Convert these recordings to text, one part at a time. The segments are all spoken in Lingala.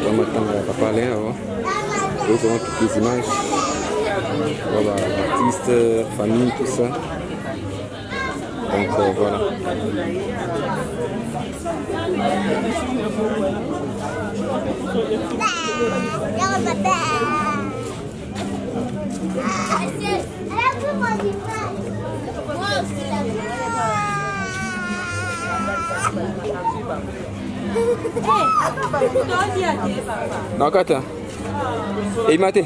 Comme on va parler avant. Ils ont toutes les images. Voilà, artistes, famille, tout ça. Donc voilà. Non, Kata. Et Maté.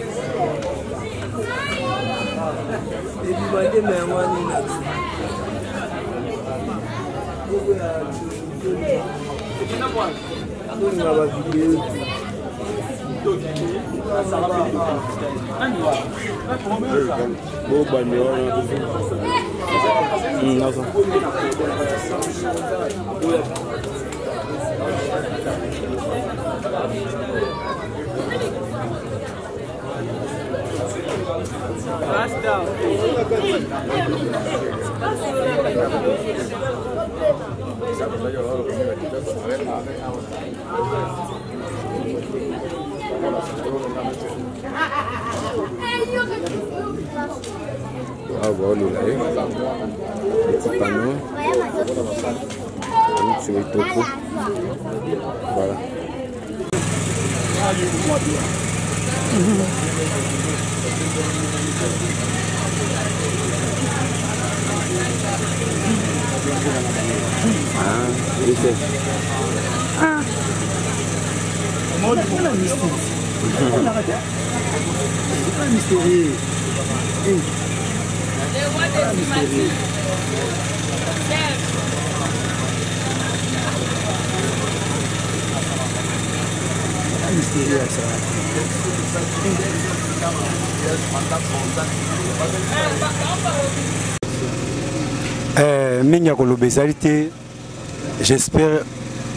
Ah voilà, petit panneau. Sur les topos. Voilà. Mingi kolobezalité, j'espère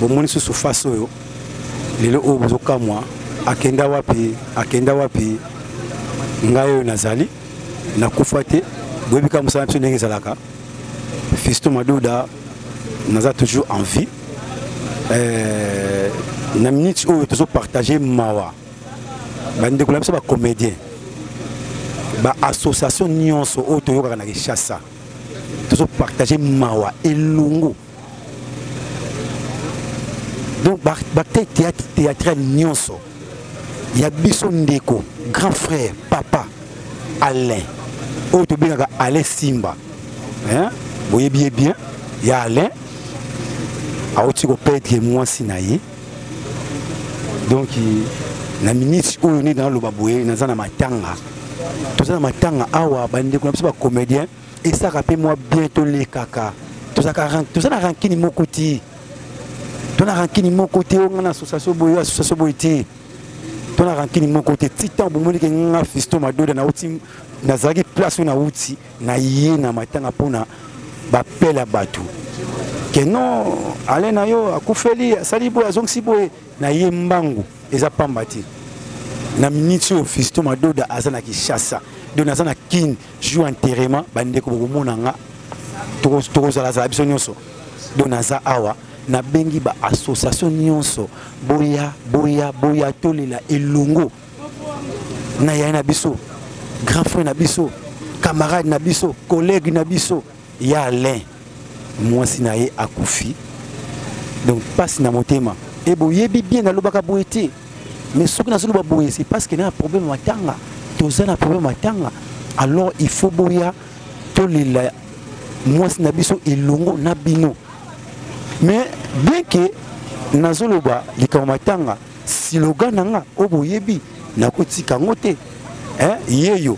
au moins sous face au lelo obuzoka moi akenda wapi ngayo nazali na kufate bwebika musala mso ndenge zalaka Fiston Madoda naza toujours en vie na minute où toujours partager mawa bande kula ba comédien ba association nyonso auto yoka na Kinshasa toujours partager mawa elungu donc ba théâtre nyonso ya biso ndeko grand frère papa Alain auto binaka Alain Simba hein boye bien ya Alain auti ko perdre moi sinaye donc na minute où on est dans le baboué na zana matanga tout ça matanga awa bande ko ba comédien et ça rappelle moi bientôt les caca tout ça na rankini mokoti to na rankini mokoti on na association boyité to na rankini mokoti titan bomoni ke nga Fiston Madoda na uti na zaki place na uti na yé na matanga pona ba pela batu que non Alain na yo akufeli salibo azongsi boye na yé mbangu eza pambati na minute au Fiston Madoda azana Kinshasa donc nazana kin joue enterrement bande ko bomona nga to za biso nyonso donc naza awa na bengi ba association nyonso boya tolela elongo na ya na biso grand frère na biso camarade na biso collègue na biso ya Alain moi sinaye akufi donc passe na motema et boyebi bien na lobaka boyete mais ce que na zolo boye c'est parce qu'il y a un problème matanga toza na problème matanga alors il faut boya tolela moi sina biso elongo na bino mais bien que nazoloba likamatanga slogan nanga oboyebi nakotika ngote hein yeyo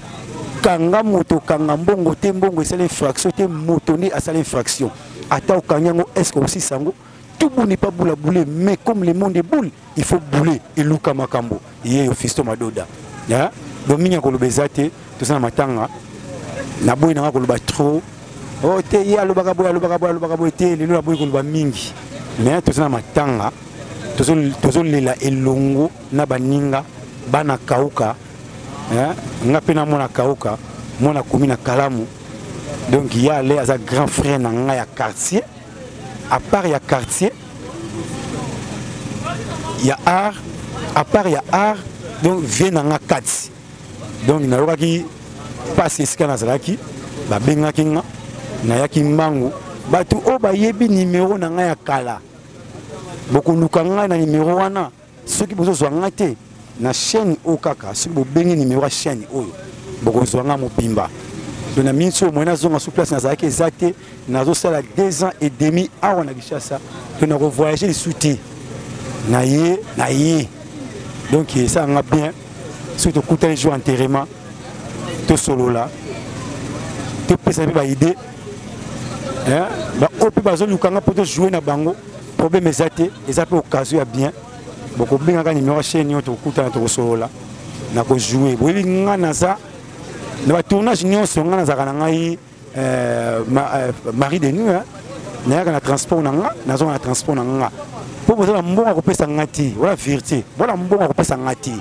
kanga moto kanga mbongo te mbongo esala infraction te moto ni asala infraction ata okanyango est-ce que aussi sango tout bon n'est pas boula boulé mais comme le monde est boule il faut bouler et luka makambo yeyo Fiston Madoda hein dominya kolobezate tout ça matanga na boy na koloba trop oh te ya lobaka boy te lelo la boy koloba mingi mais tout ça matanga tozo lela elongo na baninga bana kauka hein nga pena mona kauka mona komina kalamu donc il y a les grand frère na nga ya quartier à part ya quartier il y a art à part ya art donc vient nanga kati donc na yokaki passe esika nazalaki babengaki nga nayaki mbangu bato o bayebi numéro na nga ya kala bokoluka nga na numéro wana soki bozozwa nga te na chaîne o kaka soki bobengi numéro ya chaîne oyo bokozwa nga mobimba donc na minso moyen nazonga sur place nazalaki eza te nazosala 2 ans et demi awa na Kinshasa to na revoyager lisusu te na ye donc ça nga bien surtout tokutani jour enterrement tosolola topesa mpe baide baoyo mpe bazolukanga mpo tojouer na bango problème eza te eza mpe occasion ya bien bokobengaka numéro ya chaîne oyo tokokutana tokosolola na kojouer boyebi nga naza na batournage nyonso nga nazalaka na ngai mari de nuit nayaka na transport na nga nazonga na transport na nga mpo bozala mbongo akopesa nga te wala vérité wala mbongo akopesa nga te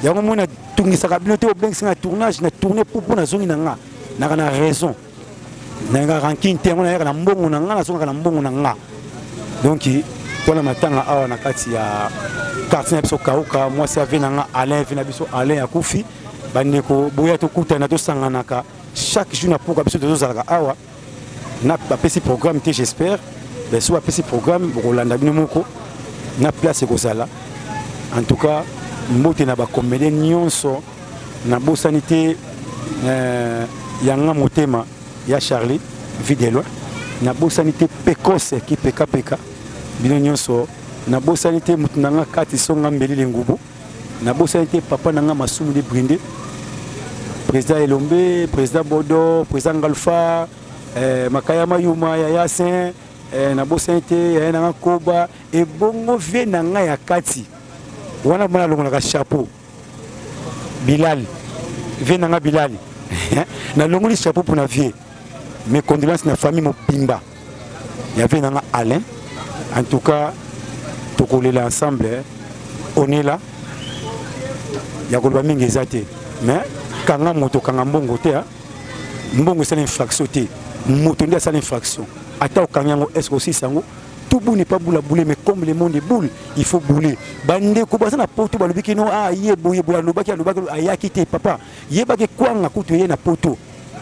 yango moi natungisaka bino te obengisi nga tournage na tourne mpo nazongi na nga naka na raison nayaka ranking te yango nayaka na mbongo na nga nazongaka na mbongo na nga donc tona matanga awa na kati ya quartier na biso kauka mwasi ave na nga Alain ve na biso Alain akufi bandeko boya tokutana tosanganaka chaque jour na poka biso tozalaka awa na bapesi programme te j'espère so bapesi programme bokolanda bino moko na place ekozala en tout cas mbote na bacomédien nyonso na bosani te yanga motema ya Charlie Videloin na bosani te Pekose ki peka bino nyonso na bosani te mutu nanga kati songa mbeli ngubu na bosani te papa nanga Masumu de Brinde président Elombe président Bodo président Ngalfa Makaya Mayuma ya Yasin na bosani te ya nanga Koba e bongo vie nanga ya kati wana mwana longola ka chapeau Bilal vie nanga Bilal na longoli chapeau pour na vie mes condoléances na famille mobimba ya vie nanga Alain en tout cas tokolela ensemble on est là ya koloba mingi eza te mais kanga moto kanga mbongo te mbongo c'est l'infraction te moto ndia c'est l'infraction ata okanga yango est-ce aussi sango tout bout n'est pas boule à bouler mais comme le monde est boule il faut bouler bande ko basa na poto balobiki no yebo alobaki ayaki te papa yebaki kwanga kutu ye na poto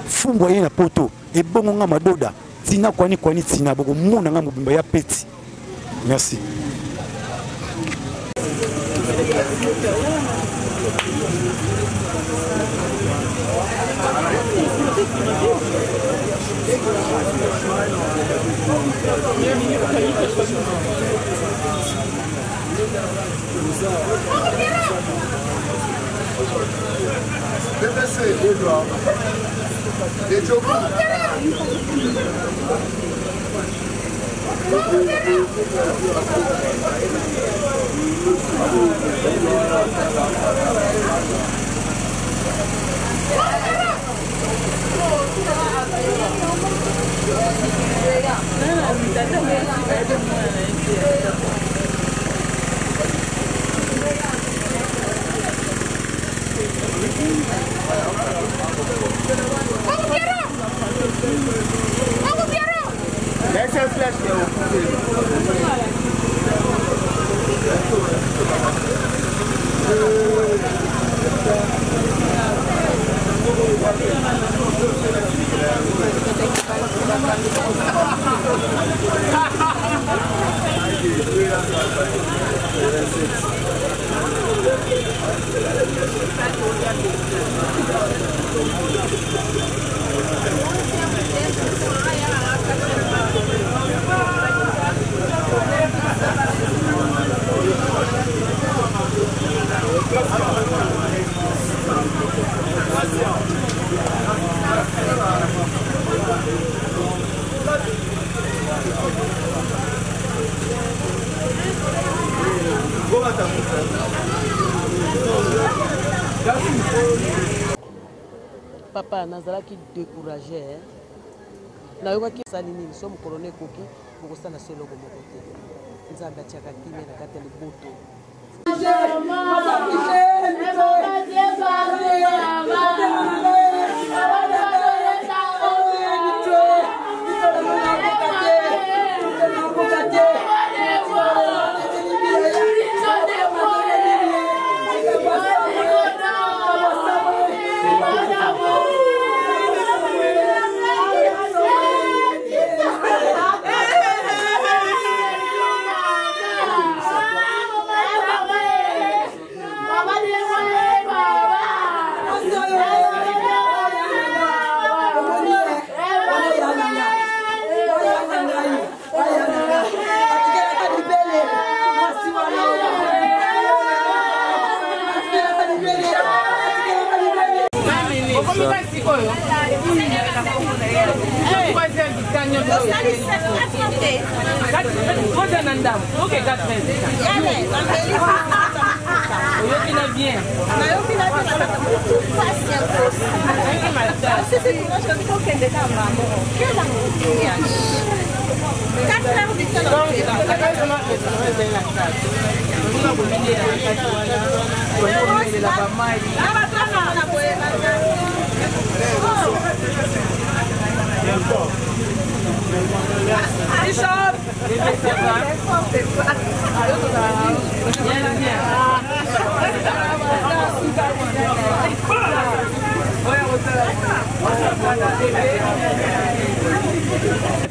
fumbo ye na poto e bongo nga madoda tina kwani tina boko mona nga mobimba ya peti. Merci. Papa nazalaki découragé nayokaki salini so mokolone koki bokosala so eloko moko te nzambe atiaka kimia na kati ya liboto.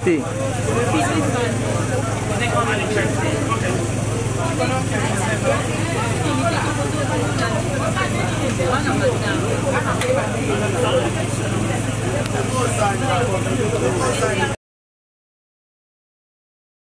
Sim.